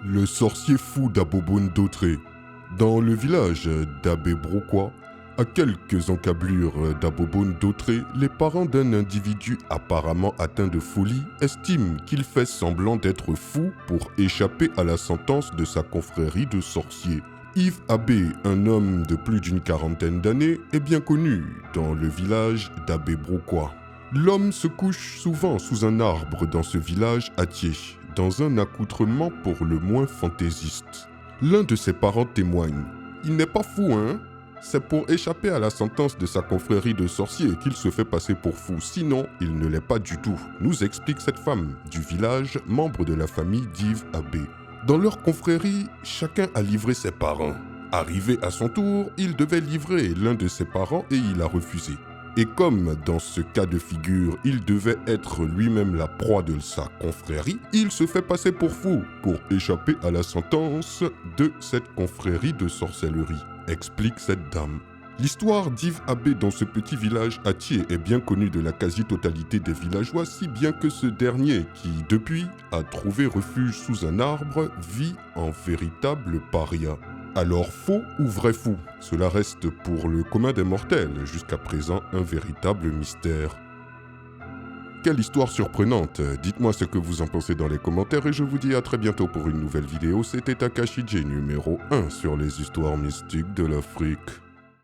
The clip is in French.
Le sorcier fou d'Abobone d'Autré. Dans le village d'Abébroquois, à quelques encablures d'Abobone d'Autré, les parents d'un individu apparemment atteint de folie estiment qu'il fait semblant d'être fou pour échapper à la sentence de sa confrérie de sorciers. Yves Abbé, un homme de plus d'une quarantaine d'années, est bien connu dans le village d'Abébroquois. L'homme se couche souvent sous un arbre dans ce village attié, dans un accoutrement pour le moins fantaisiste. L'un de ses parents témoigne. Il n'est pas fou, hein? C'est pour échapper à la sentence de sa confrérie de sorciers qu'il se fait passer pour fou, sinon il ne l'est pas du tout, nous explique cette femme du village, membre de la famille d'Yves Abbé. Dans leur confrérie, chacun a livré ses parents. Arrivé à son tour, il devait livrer l'un de ses parents et il a refusé. Et comme dans ce cas de figure, il devait être lui-même la proie de sa confrérie, il se fait passer pour fou pour échapper à la sentence de cette confrérie de sorcellerie, explique cette dame. L'histoire d'Yves Abbé dans ce petit village attié est bien connue de la quasi-totalité des villageois, si bien que ce dernier, qui depuis a trouvé refuge sous un arbre, vit en véritable paria. Alors faux ou vrai fou? Cela reste pour le commun des mortels, jusqu'à présent un véritable mystère. Quelle histoire surprenante! Dites-moi ce que vous en pensez dans les commentaires et je vous dis à très bientôt pour une nouvelle vidéo. C'était Takashi J numéro 1 sur les histoires mystiques de l'Afrique.